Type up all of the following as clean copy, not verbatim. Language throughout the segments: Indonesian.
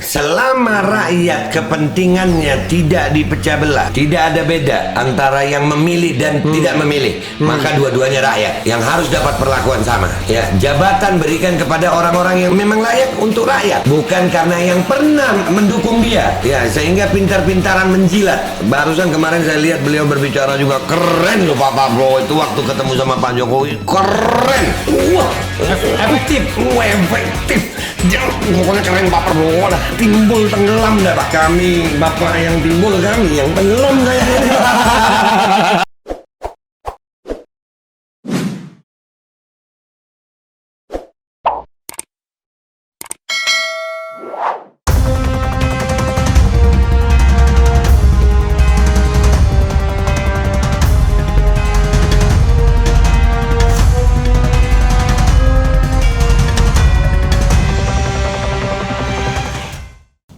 selama rakyat kepentingannya tidak dipecah belah, tidak ada beda antara yang memilih dan tidak memilih, maka dua-duanya rakyat yang harus dapat perlakuan sama. Ya, jabatan berikan kepada orang-orang yang memang layak untuk rakyat, bukan karena yang pernah mendukung dia. Ya, sehingga pintar-pintaran menjilat. Barusan kemarin saya lihat beliau berbicara juga keren loh Pak Prabowo itu waktu ketemu sama Pak Jokowi, keren. Wah, efektif. Pokoknya keren Pak Prabowo dah. Timbul tenggelam dah Pak. Kami, Bapak yang timbul, kami yang tenggelam saya.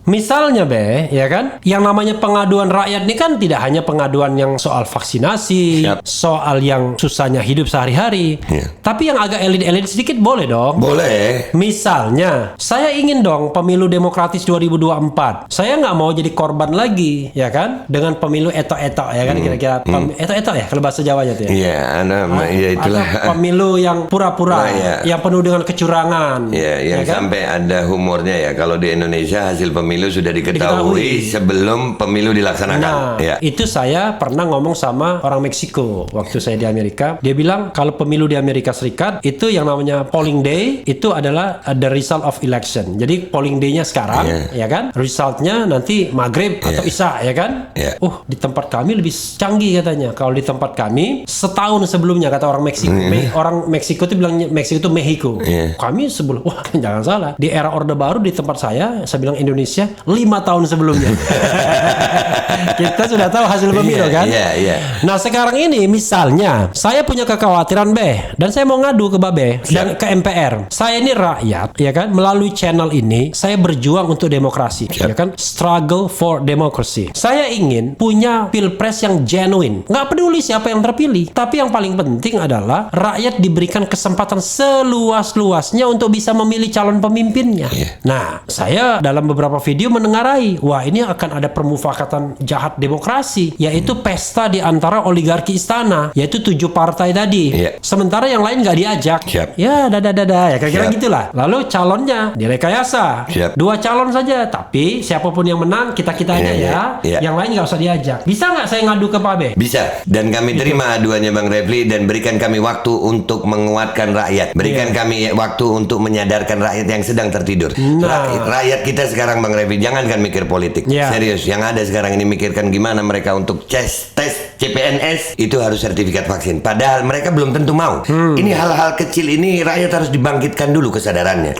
Misalnya ya kan, yang namanya pengaduan rakyat ini kan tidak hanya pengaduan yang soal vaksinasi, soal yang susahnya hidup sehari-hari, tapi yang agak elit-elit sedikit boleh dong. Boleh. Misalnya, saya ingin dong pemilu demokratis 2024. Saya nggak mau jadi korban lagi, ya kan, dengan pemilu etok-etok, ya kan, kira-kira etok-etok ya kalau bahasa Jawanya tuh ya. Iya, ya itulah. Atau pemilu yang pura-pura, yang penuh dengan kecurangan. Ya, yang ya kan? sampai ada humornya ya, kalau di Indonesia hasil pemilu sudah diketahui sebelum pemilu dilaksanakan. Nah, itu saya pernah ngomong sama orang Meksiko waktu saya di Amerika. Dia bilang kalau pemilu di Amerika Serikat itu yang namanya polling day itu adalah the result of election. Jadi polling day-nya sekarang, ya kan? Resultnya nanti maghrib atau isya, ya kan? Di tempat kami lebih canggih katanya. Kalau di tempat kami setahun sebelumnya kata orang Meksiko. Orang Meksiko itu bilang Meksiko itu Mexico. Kami sebelum, jangan salah. Di era Orde Baru di tempat saya bilang Indonesia 5 tahun sebelumnya. Kita sudah tahu hasil pemilu kan? Nah sekarang ini misalnya saya punya kekhawatiran dan saya mau ngadu ke Babe dan ke MPR. Saya ini rakyat, ya kan? Melalui channel ini saya berjuang untuk demokrasi, ya kan? Struggle for democracy. Saya ingin punya pilpres yang genuine. Nggak peduli siapa yang terpilih, tapi yang paling penting adalah rakyat diberikan kesempatan seluas-luasnya untuk bisa memilih calon pemimpinnya. Nah, saya dalam beberapa video menengarai, wah ini akan ada permufakatan jahat demokrasi, yaitu pesta di antara oligarki istana, yaitu 7 partai tadi. Sementara yang lain nggak diajak. Ya ya kira-kira gitulah. Lalu calonnya direkayasa. 2 calon saja, tapi siapapun yang menang kita aja yang lain nggak usah diajak. Bisa nggak saya ngadu ke Pak Be? Bisa, dan kami terima aduannya Bang Refli dan berikan kami waktu untuk menguatkan rakyat. Berikan kami waktu untuk menyadarkan rakyat yang sedang tertidur. Rakyat kita sekarang Bang Refli, jangankan mikir politik. Serius, yang ada sekarang ini mikirkan gimana mereka untuk tes CPNS itu harus sertifikat vaksin. Padahal mereka belum tentu mau. Ini hal-hal kecil ini rakyat harus dibangkitkan dulu kesadarannya.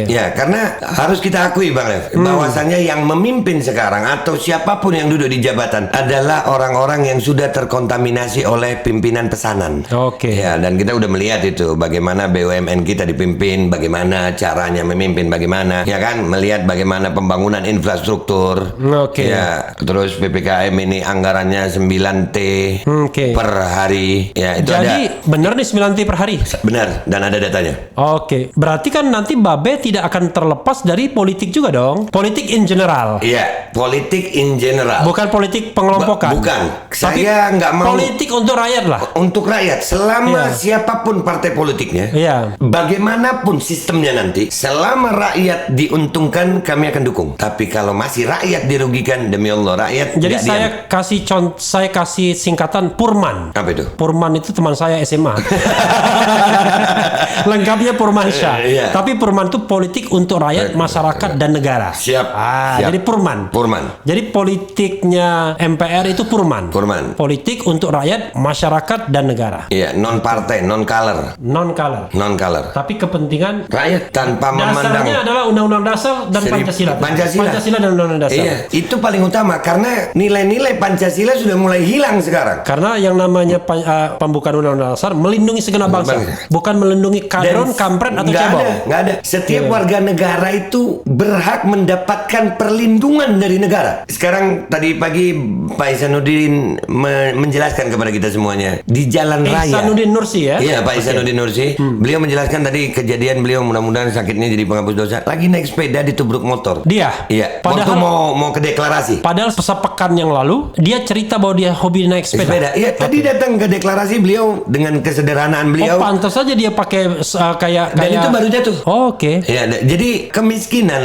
Ya, karena harus kita akui Bang Ref, bahwasannya yang memimpin sekarang atau siapapun yang duduk di jabatan adalah orang-orang yang sudah terkontaminasi oleh pimpinan pesanan. Ya, dan kita udah melihat itu bagaimana BUMN kita dipimpin, bagaimana caranya memimpin, bagaimana ya kan, melihat bagaimana pembangunan infrastruktur. Ya, terus PPKM ini anggarannya 9T per hari. Ya, itu jadi ada. Bener nih 9T per hari? Benar, dan ada datanya. Berarti kan nanti Babe tidak akan terlepas dari politik juga dong? Politik in general? Iya, politik in general. Bukan politik pengelompokan? Bukan. Saya nggak mau. Politik untuk rakyat lah. Untuk rakyat, selama siapapun partai politiknya, bagaimanapun sistemnya nanti, selama rakyat diuntungkan, kami akan dukung. Tapi kalau masih rakyat dirugikan, demi Allah, rakyat. Jadi saya kasih singkatan Purman. Apa itu? Purman itu teman saya SMA. Lengkapnya Purmansyah. Tapi Purman itu politik untuk rakyat, masyarakat, dan negara. Siap. Jadi Purman. Jadi politiknya MPR itu Purman. Politik untuk rakyat, masyarakat, dan negara. Iya, non partai, non color. Tapi kepentingan rakyat tanpa memandang. Dasarnya adalah Undang-Undang Dasar dan Pancasila dan Undang-Undang Dasar. Iya, itu paling utama karena nilai-nilai Pancasila sudah mulai hilang sekarang. Karena yang namanya pembukaan Undang-Undang Dasar melindungi segenap bangsa, bukan melindungi kadron, kampret atau cebong. Nggak ada. Setiap warga negara itu berhak mendapatkan perlindungan dari negara. Sekarang tadi pagi Pak Ihsanuddin menjelaskan kepada kita semuanya di jalan raya. Ihsanuddin Nursi ya? Iya, Pak Ihsanuddin Nursi. Beliau menjelaskan tadi kejadian beliau, mudah-mudahan sakitnya jadi penghapus dosa. Lagi naik sepeda ditubruk motor. Dia. Iya. Padahal Waktu mau ke deklarasi. Padahal sepekan yang lalu dia cerita bahwa dia hobi naik sepeda. Iya, tadi datang ke deklarasi beliau dengan kesederhanaan beliau. Pantas saja dia pakai kayak Dan itu baru jatuh. Oke. Ya, jadi kemiskinan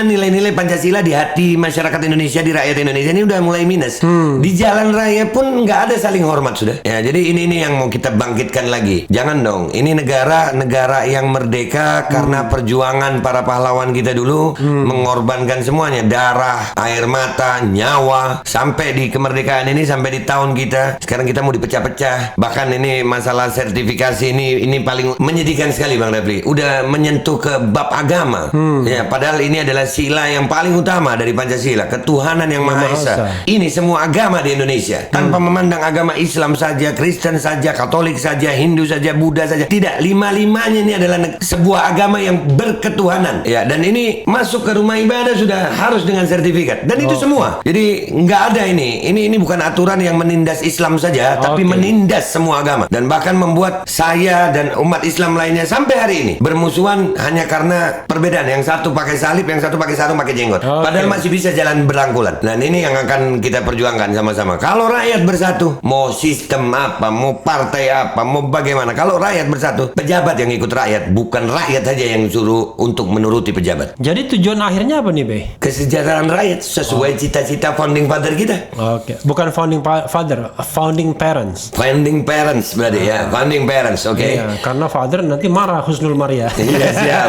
nilai-nilai Pancasila di hati masyarakat Indonesia, di rakyat Indonesia ini udah mulai minus. Di jalan raya pun nggak ada saling hormat sudah. Ya, jadi ini yang mau kita bangkitkan lagi. Jangan dong. Ini negara yang merdeka karena perjuangan para pahlawan kita dulu, mengorbankan semuanya, darah, air mata, nyawa, sampai di kemerdekaan ini, sampai di tahun kita. Sekarang kita mau dipecah-pecah. Bahkan ini masalah sertifikasi ini paling menyedihkan sekali Bang Refli. Udah menyentuh ke bab agama. Ya, padahal ini adalah sila yang paling utama dari Pancasila, ketuhanan yang Maha Esa. Ini semua agama di Indonesia, tanpa memandang agama Islam saja, Kristen saja, Katolik saja, Hindu saja, Buddha saja. Tidak, lima-limanya ini adalah sebuah agama yang berketuhanan. Ya, dan ini masuk ke rumah ibadah sudah harus dengan sertifikat. Dan itu semua. Jadi nggak ada ini. Ini bukan aturan yang menindas Islam saja, tapi menindas semua agama. Dan bahkan membuat saya dan umat Islam lainnya sampai hari ini bermusuhan hanya karena perbedaan. Yang satu pakai salib, yang satu pakai sarung, pakai jenggot. Padahal masih bisa jalan berangkulan. Dan ini yang akan kita perjuangkan sama-sama. Kalau rakyat bersatu, mau sistem apa, mau partai apa, mau bagaimana, kalau rakyat bersatu, pejabat yang ikut rakyat, bukan rakyat saja yang suruh untuk menuruti pejabat. Jadi tujuan akhirnya apa nih, Be? Kesejahteraan rakyat sesuai cita-cita founding father kita. Bukan founding father, founding parents. Founding parents berarti ya, founding parents, oke. Iya, karena father nanti marah Husnul Maria. Iya, siap.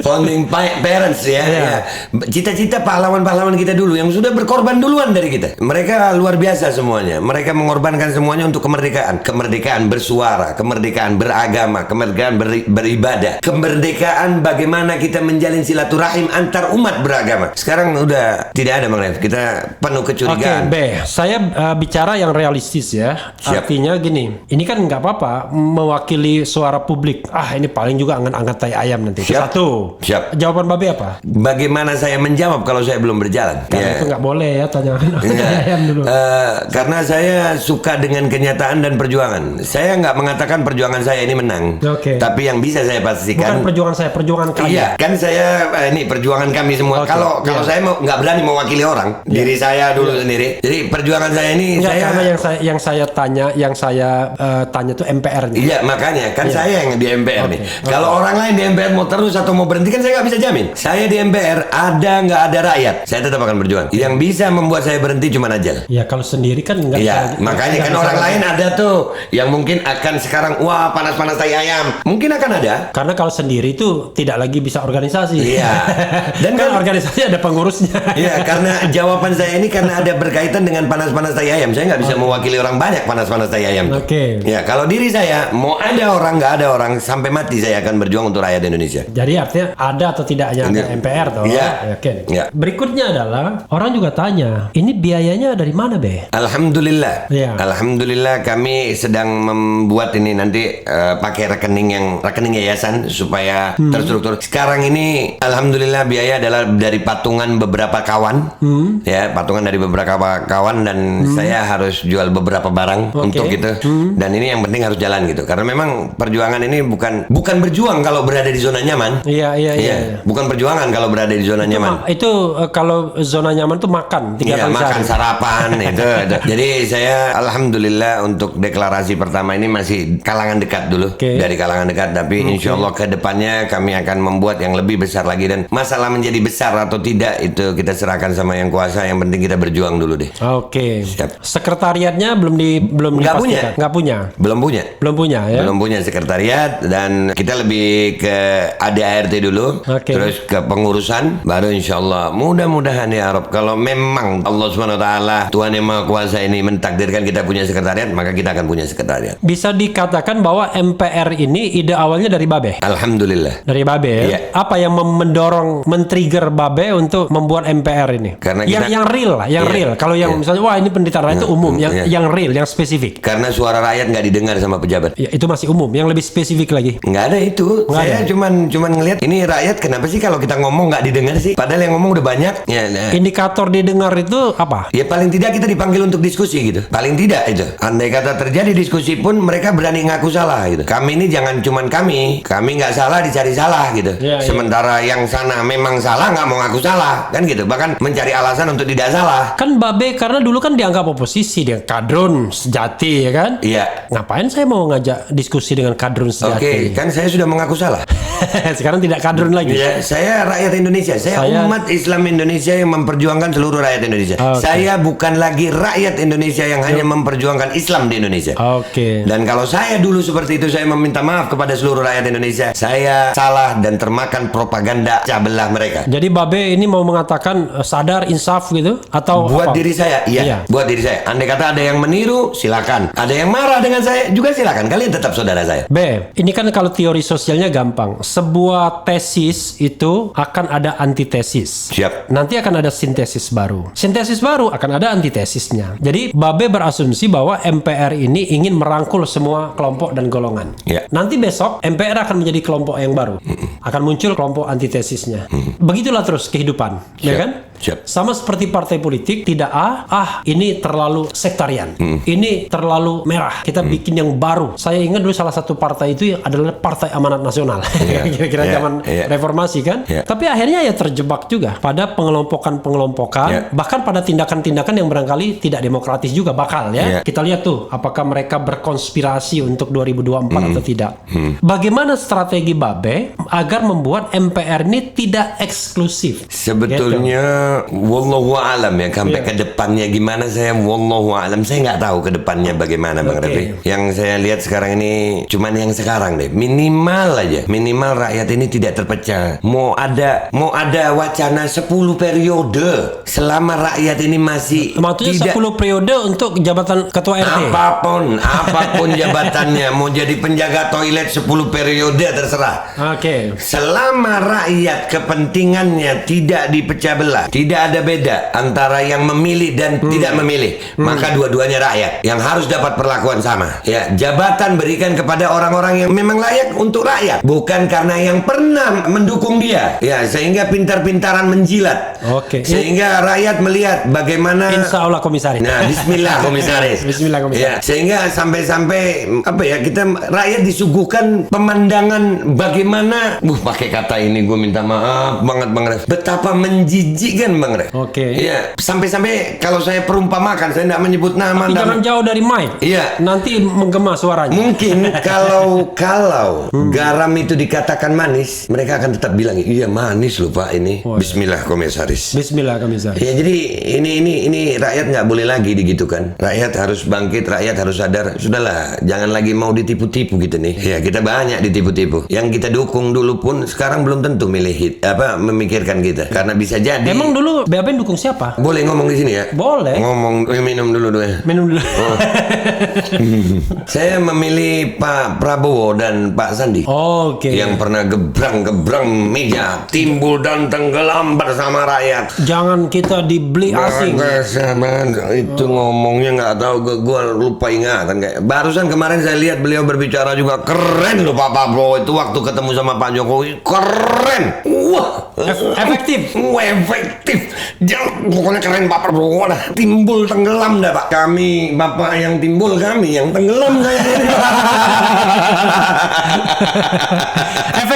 Founding parents ya. Cita-cita pahlawan-pahlawan kita dulu yang sudah berkorban duluan dari kita. Mereka luar biasa semuanya. Mereka mengorbankan semuanya untuk kemerdekaan. Kemerdekaan bersuara, kemerdekaan beragama, kemerdekaan beribadah, kemerdekaan bagaimana kita menjalin silaturahim antar umat beragama. Sekarang udah tidak ada Bang Rev. Kita penuh kecurigaan. Oke, saya bicara yang realistis ya. Siap. Artinya gini, ini kan nggak apa-apa mewakili suara publik. Ini paling juga angkat tai ayam nanti. Siap. Satu. Siap. Jawaban Babe apa? Bagaimana saya menjawab kalau saya belum berjalan? Karena itu nggak boleh ya, tanya tai ayam dulu. Karena saya suka dengan kenyataan dan perjuangan. Saya nggak mengatakan perjuangan saya ini menang. Tapi yang bisa saya pastikan. Bukan perjuangan saya, perjuangan kami. Iya, kan saya ini perjuangan kami semua. Kalau saya nggak berani mewakili orang, diri saya dulu sendiri. Jadi perjuangan saya ini karena yang saya tanya tuh MPR-nya. Iya, makanya kan saya yang di MPR nih. Kalau orang lain di MPR mau terus atau mau berhenti kan saya nggak bisa jamin. Saya di MPR ada nggak ada rakyat, saya tetap akan berjuang. Yang bisa membuat saya berhenti cuma ajal. Ya kalau sendiri kan nggak. Iya, makanya kan orang lain ada tuh yang mungkin akan sekarang wah panas-panas tai ayam. Mungkin akan ada. Karena kalau sendiri itu tidak lagi bisa organisasi. Iya. Dan kan organisasi ada pengurusnya. Iya, karena jawaban saya ini karena ada berkaitan dengan panas-panas tai ayam. Saya nggak bisa mewakili orang banyak panas-panas tai ayam. Ya, kalau diri saya mau ada orang nggak ada orang sampai mati saya akan berjuang untuk rakyat Indonesia. Jadi artinya ada atau tidaknya ada MPR toh. Iya. Ya. Berikutnya adalah orang juga tanya, ini biayanya dari mana, Be? Alhamdulillah. Ya. Alhamdulillah kami sedang membuat ini nanti pakai rekening yayasan supaya terstruktur. Sekarang ini alhamdulillah biaya adalah dari patungan beberapa kawan. Ya, patungan dari beberapa kawan dan saya harus jual beberapa barang untuk itu. Dan ini yang penting harus jalan gitu. Karena memang perjuangan ini bukan berjuang kalau berada di zona nyaman. Iya. Bukan perjuangan kalau berada di zona nyaman. Itu kalau zona nyaman tuh makan 3 kali makan sehari. sarapan itu. Jadi saya alhamdulillah untuk deklarasi pertama ini masih kalangan dekat dulu. Dari kalangan dekat, tapi insya Allah ke depannya kami akan membuat yang lebih besar lagi, dan masalah menjadi besar atau tidak itu kita serahkan sama yang kuasa. Yang penting kita berjuang dulu deh. Siap. Sekretariatnya belum dipastikan. Nggak punya. Belum punya ya. Belum punya sekretariat, dan kita lebih ke ADART dulu, terus ke pengurusan, baru insya Allah mudah-mudahan ya Rob, kalau memang Allah SWT Tuhan yang Maha Kuasa ini mentakdirkan kita punya sekretariat, maka kita akan punya sekretariat. Bisa dikatakan bahwa MPR ini ide awalnya dari Babe? Alhamdulillah. Dari Babe ya? Apa yang mendorong, men-trigger Babe untuk membuat MPR ini? Karena yang real lah, yang real. Kalau yang misalnya wah ini penderitaan rakyat itu umum, yang real, yang spesifik. Karena suara rakyat nggak didengar sama pejabat. Ya, itu masih umum. Yang lebih spesifik lagi. Nggak ada itu. Saya cuman ngelihat ini rakyat kenapa sih kalau kita ngomong nggak didengar sih? Padahal yang ngomong udah banyak. Ya, Indikator didengar itu apa? ya paling tidak kita dipanggil untuk diskusi gitu. Paling tidak itu. Andai kata terjadi diskusi pun mereka berani ngaku salah gitu. Kami ini jangan cuman kami nggak salah dicari salah gitu. Sementara yang sana memang salah nggak mau ngaku salah kan gitu. Bahkan mencari alasan untuk tidak salah. Kan Babe karena dulu kan dianggap oposisi, dia kadrun sejati ya kan? Iya. Ngapain saya mau ngajak diskusi dengan kadrun sejati? Oke, kan saya sudah mengaku salah. Sekarang tidak kadrun lagi. Ya, saya rakyat Indonesia. Saya umat Islam Indonesia yang memperjuangkan seluruh rakyat Indonesia. Saya bukan lagi rakyat Indonesia yang hanya memperjuangkan Islam di Indonesia. Dan kalau saya dulu seperti itu, saya meminta maaf kepada seluruh rakyat Indonesia. Saya salah dan termakan propaganda pecah belah mereka. Jadi Babe ini mau mengatakan sadar, insaf gitu atau buat apa? diri saya, iya, buat diri saya. Andai kata ada yang meniru, silakan. Ada yang marah dengan saya juga silakan. Kalian tetap saudara saya. B, ini kan kalau teori sosialnya gampang. Sebuah tesis itu akan ada antitesis. Siap. Nanti akan ada sintesis baru. Sintesis baru akan ada antitesisnya. Jadi Babe berasumsi bahwa MPR ini ingin merangkul semua kelompok dan golongan. Ya. Nanti besok MPR akan menjadi kelompok yang baru. Akan muncul kelompok antitesisnya. Begitulah terus kehidupan, ya kan? Siap. Sama seperti partai politik, tidak ini terlalu sektarian. Ini terlalu merah. Kita bikin yang baru. Saya ingat dulu salah satu partai itu adalah Partai Amanat Nasional. Kira-kira zaman reformasi kan. Tapi akhirnya ya terjebak juga pada pengelompokan, bahkan pada tindakan-tindakan yang barangkali tidak demokratis juga bakal ya. Kita lihat tuh apakah mereka berkonspirasi untuk 2024 atau tidak. Bagaimana strategi Babe agar membuat MPR ini tidak eksklusif? Sebetulnya wallahu alam ya, sampai ke depannya gimana saya wallahu alam, saya nggak tahu ke depannya bagaimana Bang Refli. Yang saya lihat sekarang ini cuman yang sekarang deh, minimal rakyat ini tidak terpecah. Mau ada wacana 10 periode selama rakyat ini masih maksudnya tidak 10 periode untuk jabatan ketua RT. Apapun jabatannya, mau jadi penjaga toilet 10 periode terserah. Selama rakyat kepentingannya tidak dipecah belah, tidak ada beda antara yang memilih dan tidak memilih, maka dua-duanya rakyat yang harus dapat perlakuan sama. Ya, jabatan berikan kepada orang-orang yang memang layak untuk rakyat, bukan karena yang pernah mendukung dia. Ya, sehingga pintar-pintaran menjilat. Sehingga rakyat melihat bagaimana. Insya Allah komisaris. Nah, Bismillah komisaris. Bismillah komisaris. Ya, sehingga sampai kita rakyat disuguhkan pemandangan bagaimana. Pakai kata ini gue minta maaf banget Bang Ref. Betapa menjijikkan Bang Ref. Iya, sampai kalau saya perumpamakan, saya tidak menyebut nama. Tapi jangan jauh dari mic. Iya. Nanti menggema suaranya. Mungkin kalau garam itu dikatakan manis, mereka akan tetap bilang iya manis loh Pak ini. Bismillah komisaris. Bismillah komisaris. Ya jadi ini rakyat nggak boleh lagi digitukan. Rakyat harus bangkit, rakyat harus sadar. Sudahlah, jangan lagi mau ditipu-tipu gitu nih. Ya kita banyak ditipu-tipu. Yang kita dukung dulu pun sekarang belum tentu memikirkan kita. Karena bisa jadi. Emang dulu BAB dukung siapa? Boleh ngomong di sini ya? Boleh. Ngomong, minum dulu ya. Minum dulu. Saya memilih Pak Prabowo dan Pak Sandi. Yang pernah gebrang meja, timbul dan tenggelam bersama rakyat. Jangan kita dibeli asing. Itu ngomongnya nggak tahu, gue lupa ingatan kayak. Barusan kemarin saya lihat beliau berbicara juga keren loh Pak Prabowo itu waktu ketemu sama Pak Jokowi, keren. Wah, efektif. Efektif. Pokoknya keren Pak Prabowo dah. Timbul tenggelam dah Pak. Kami Bapak yang timbul, kami yang tenggelam saya.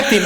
Efektif.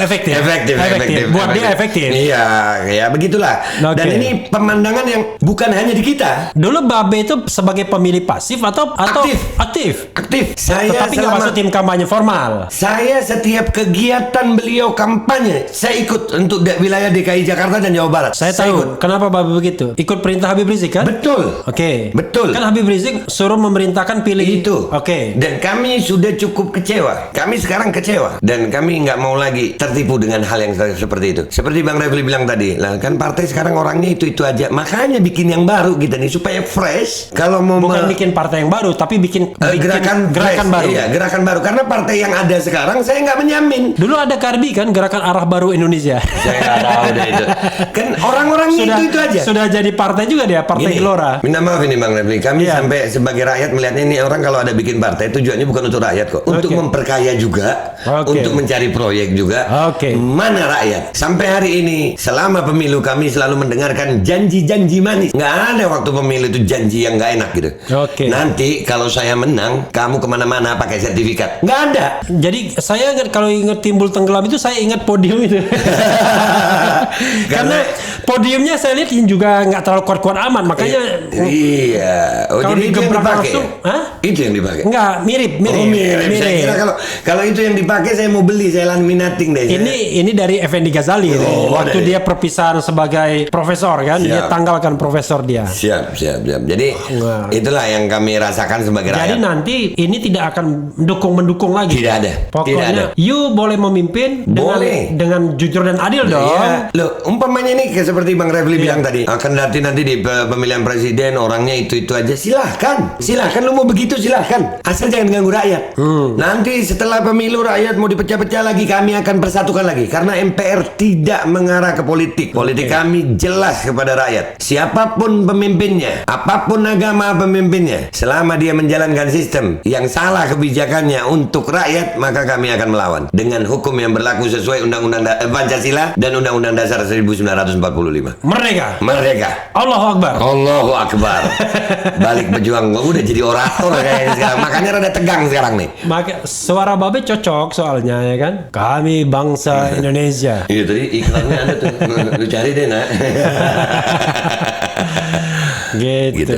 Buat dia efektif. Iya, ya begitulah. Dan ini pemandangan yang bukan hanya di kita. Dulu Babe itu sebagai pemilih pasif atau aktif. Saya tetapi nggak masuk tim kampanye formal. Saya setiap kegiatan beliau kampanye, saya ikut untuk wilayah DKI Jakarta dan Jawa Barat. Saya tahu. Kenapa Babe begitu? Ikut perintah Habib Rizik kan? Betul. Betul. Kan Habib Rizik suruh memerintahkan pilih itu. Dan kami sudah cukup kecewa. Kami sekarang kecewa dan kami nggak mau lagi tertipu dengan hal yang seperti itu. Seperti Bang Refli bilang tadi, lah kan partai sekarang orangnya itu aja. Makanya bikin yang baru kita nih supaya fresh. Kalau mau bukan bikin partai yang baru, tapi bikin gerakan baru. Iya, gerakan baru. Karena partai yang ada sekarang saya nggak menjamin. Dulu ada Karbi kan, gerakan arah baru Indonesia. Saya nggak udah itu. Kan orang-orangnya itu aja. Sudah jadi partai juga dia, Partai Gini, Gelora. minta maaf ini Bang Refli, kami Iya. sampai sebagai rakyat melihatnya ini orang kalau ada bikin partai tujuannya bukan untuk rakyat kok, untuk Oke. memperkaya juga, Oke. untuk mencari proyek juga. Oke. Mana rakyat? Sampai hari ini selama pemilu kami selalu mendengarkan janji-janji manis. Nggak ada waktu pemilu itu janji yang nggak enak gitu. Oke. Nanti kalau saya menang, kamu kemana-mana pakai sertifikat. Nggak ada. Jadi saya ingat kalau ingat timbul tenggelam itu saya ingat podium itu. Karena podiumnya saya lihat juga nggak terlalu kuat-kuat amat, makanya Iya. Oh, kalau jadi itu yang digebrak dipakai. langsung, Ya? hah? Itu yang dipakai. Enggak, mirip. Oh, mirip. Saya kira kalau itu yang dipakai saya mau beli, saya laminating deh. Ini dari Effendi Ghazali ini. Oh, Waktu dari- dia perpisahan sebagai profesor kan, dia Siap. tanggalkan profesor dia. Siap. Jadi Wah. itulah yang kami rasakan sebagai Jadi rakyat. nanti ini tidak akan mendukung lagi. Tidak ada. Pokoknya Tidak ada. you boleh memimpin Boleh. dengan jujur dan adil dong. Iya. Loh, umpamanya ini kayak seperti Bang Refli bilang tadi, akan nanti di pemilihan presiden orangnya itu aja. Silahkan lu mau begitu silahkan. Asal jangan ganggu rakyat. Nanti setelah pemilu rakyat mau dipecah-pecah lagi, kami akan persatukan lagi karena MPR tidak mengarah ke politik. Politik kami jelas kepada rakyat. Siapapun pemimpinnya, apapun agama pemimpinnya, selama dia menjalankan sistem yang salah kebijakannya untuk rakyat, maka kami akan melawan dengan hukum yang berlaku sesuai Undang-Undang Pancasila dan Undang-Undang Dasar 1945. Merdeka. Allahu Akbar. Allahu Akbar. Balik pejuang, udah jadi orator kayaknya sekarang. Makanya rada tegang sekarang nih. Maka suara Babe cocok soalnya ya kan. Kami bangsa Indonesia. Iya tadi iklannya ada tuh. Lu cari deh nak. Gitu. Gitu.